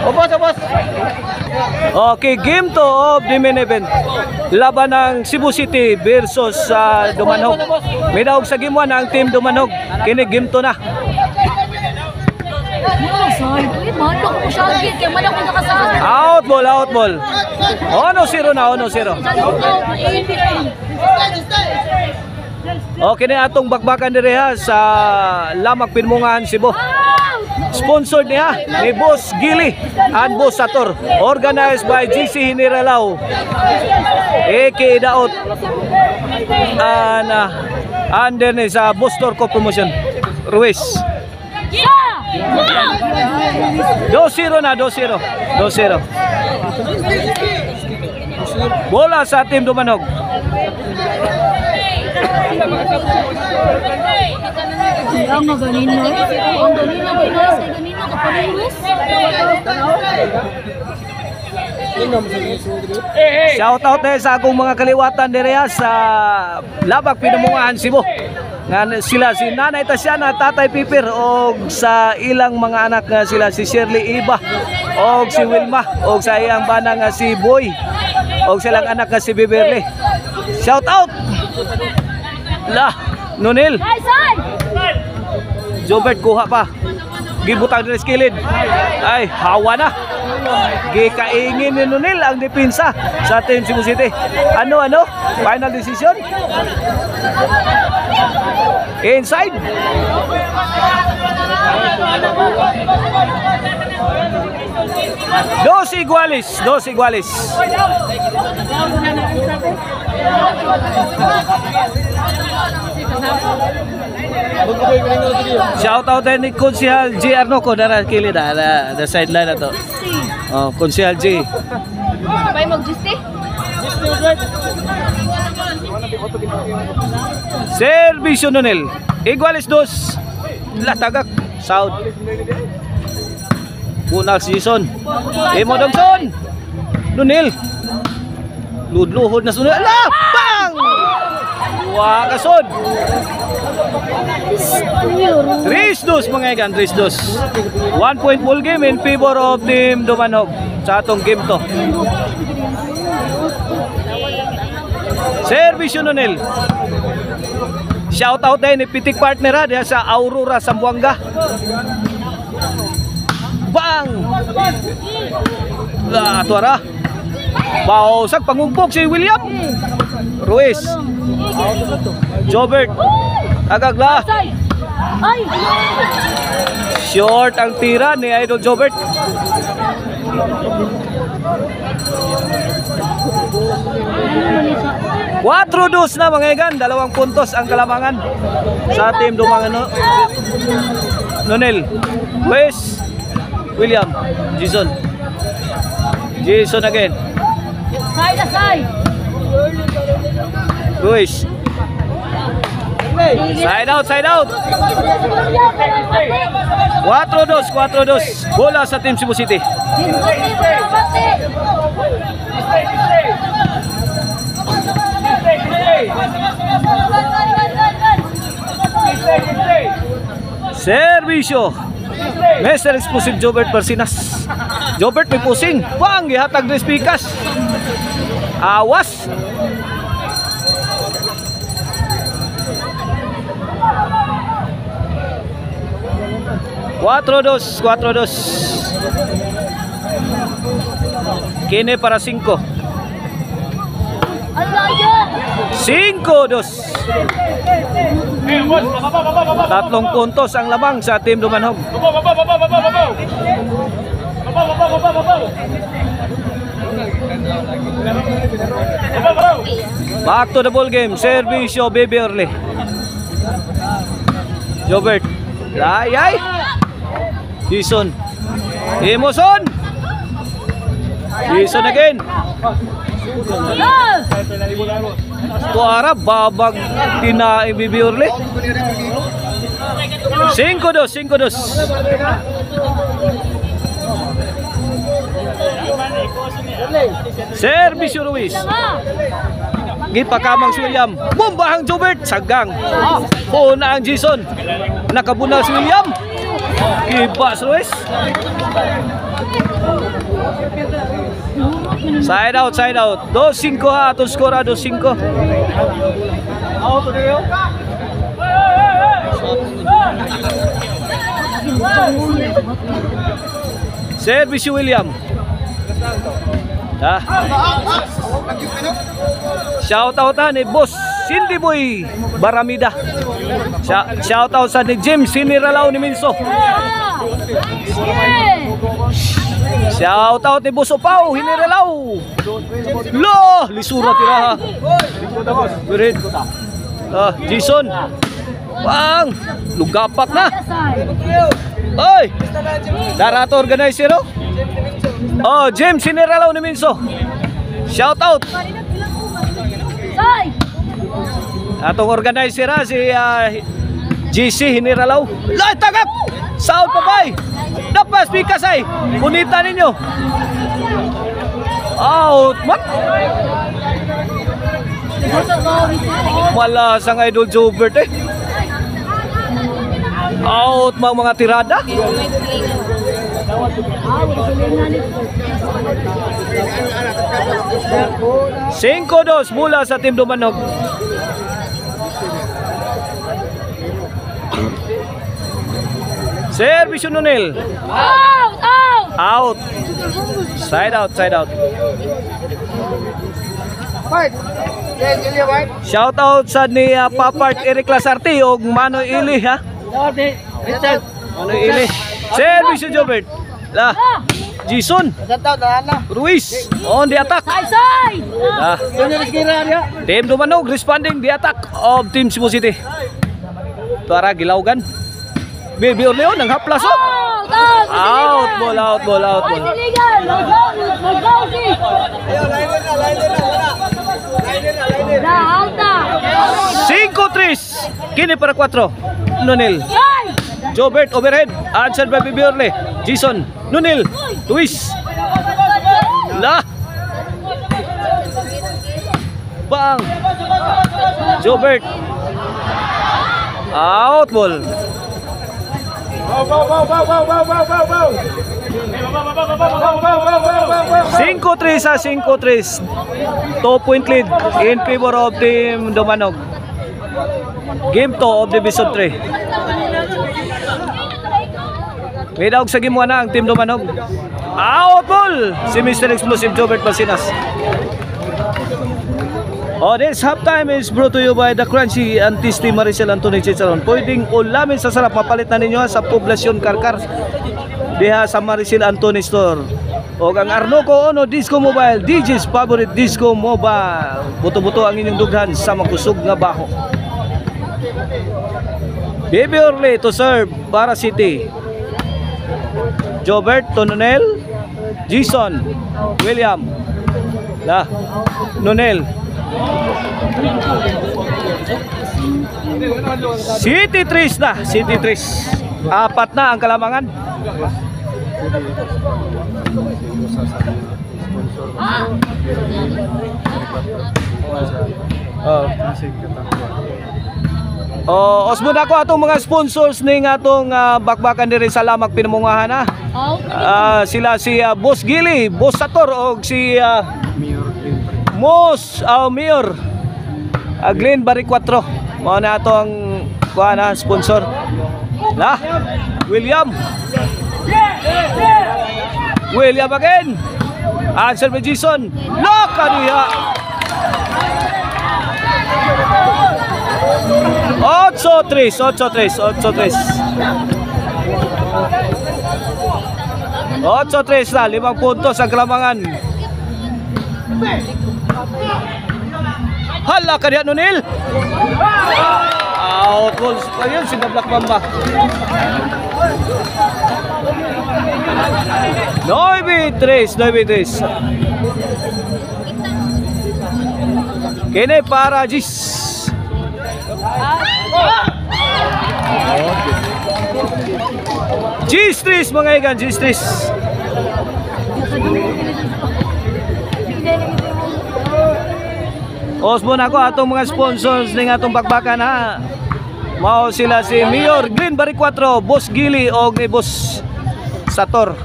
Opos, opos. Okay, game 2 of the main event. Laban ng Cebu City versus Dumanhog. May daog sa game 1 ang team Dumanhog. Kini game 2 na. Out ball, out ball. Ono 0 na, ono 0. Okay na atong bakbakan diri ha sa Lamak Pinmungahan, Cebu. Sponsored niya ni Boss Gili and Boss Sator. Organized by GC Hiniralaw, aka Daot, and under ni sa Boss Torco Promotion Ruiz. 2-0 na, 2-0. 2-0. Bola sa team Dumanhog. Ang magaling no? Ang galing na Pinas, ang galing na kapalinis. Shout out sa akong mga kaliwatan dire sa Labak Pinmungahan, Cebu. Nga sila si Nanay Tasiana, Tatay Pipir og sa ilang mga anak nga sila si Shirley Iba og si Wilma og sa iyang bana nga si Boy og silang anak nga si Beverly. Shout out! La, Nunil. Jobert kuha pa. Gibutang din sa kilid. Ay, hawa na. Gikaingin ni Nunil ang depensa sa team Cebu City. Ano? Final decision? Inside. Dos iguales. Shout out ni Konsehal G Arnoco dara kilid da sideline na to. Oh, Konsehal G. May mag-justi? Servisyo Nunil. Iguales dos. Latagak South. Bunak season. Emo Dongson. Nunil. Ludluhod na sunod. Ala! Bang! Dua kasod. 3-2 mga igan, 3-2. 1 point ball game in favor of team Dumanhog sa atong game to. Servisyo Nunil. Shout out din ni Pitik partner diya sa Aurora Sambuanga. Bang! Tuara. Bausag pangumpog si William Ruiz. Jobert agagla. Ay! Short ang tira ni Idol Jobert. 4-2 na mga igan, 2 puntos ang kalamangan sa team Dumanhog. Nunil, Wes, William, Jason again. Side. Ruiz. Side out. 4-2. Bola sa team Cebu City. Servisyo. Mr. Explosive Jobert Barsinas. Jobert may pusing. Bang! Ihatag ni Spikas. Awas. Cuatro dos. Kine para 5. 5-2. 3 puntos ang lamang sa team Dumanhog. Back to the ball game. Servisyo Beverly. Jobert. Ay. Jason. Emoson. Jason again. Tuara babag tina Beverly. 5-2. Servisyo Ruiz. Gipakamang si William. Bombahang Jobert. Sagang. Puna ang Jason. Nakabunal si William. Ibas Ruiz. Side out, side out. 2-5 ha, atong score 2-5. Service si William. Shout out ni Boss Cindy Boy Baramida. Shout out sa ni Jim Siniralaw ni Minso. Shout out ni Boss Opaw Hiniralaw. Lo, lisura tiraha. Birid. Jason. Bang, lugapak na. Oy. Darato organizer oh. Oh, James Siniralaw ni Minso. Shout out. Atong organizer ha, si GC Hiniralaw. Lai tagap. Sound pa bay. Dapas pikas ay. Punita ninyo. Out man. Wala sang Idol Jobert eh. Out mga tirada. 5-2 mula sa Team Dumanog. Service Nunil. Out. Side out, side out. Shout out sa ni Papart Eric Lasarte og Manoy Ili ha. Manoy Ili. Service Jobert. La. Jason Ruiz on the attack. Team Dumanog responding the attack of Team Cebu City. Tuara gilawgan. Baby Orleo nang haplas oh. Out ball, out ball, out ball. 5-3 kini para 4. Nunil. Jobert overhead. Answer by Baby Orle. Jason Nunil. Luis. La. Bang. Jobert. Out ball. 5-3 sa 5-3. 2-point lead in favor of Team Dumanog. Game 2 of Division 3. May daog sa game 1 na ang Team Dumanog. Out ball. Si Mr. Explosive Jobert Basinas. Oh, this halftime is brought to you by the Crunchy and Tasty Maricel Anthony Chicharon. Pwedeng ulamin sa sarap. Mapalit na ninyo sa Poblacion Karkar diha sa Maricel Anthony Store. O ang Arnoco Ono Disco Mobile, DJ's favorite disco mobile. Buto-buto ang inyong dughan sa makusog nga baho. Baby Orle to serve para City. Jobert Tononel, Jason William, La Nonel. City 3 na, City 3. 4 na ang kalamangan. Osmo na ko atong mga sponsors ning atong bakbakan diri sa Lamak Pinamungahan ha. Sila si Boss Gili, Boss Sator og si Mayor Glenn Barry 4. Mao na ato ang kuha sponsor. La William again. Answer by Jason. Lock kaniya. 8-3 na, 5 puntos ang kalamangan. Hala kaniya Nunil. Out goals pa yun, Black Mamba. 9-3. Kene para Jis. G-Streets mga igan, G-Streets. Osmo na ko atong mga sponsors ning atong bakbakan ha. Mao sila si Mayor Green Barry 4, Boss Gili og ni Boss Sator.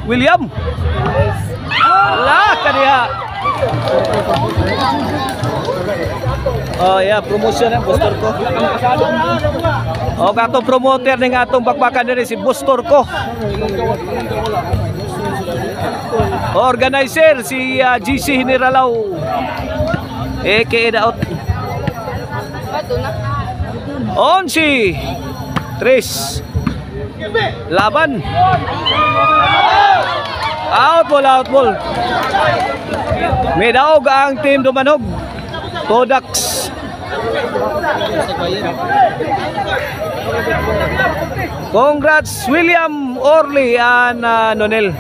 William. La kaniya. Oh yeah, promotion ang Bustor ko. O katong promoter ning atong bakbakan diri si Bustor ko. Organizer si GC Hiniralaw. aka Daot. Onsi. Tris. Laban. Out ball. May daog ang team Dumanog. Todax. Congrats William Orly and Nonel.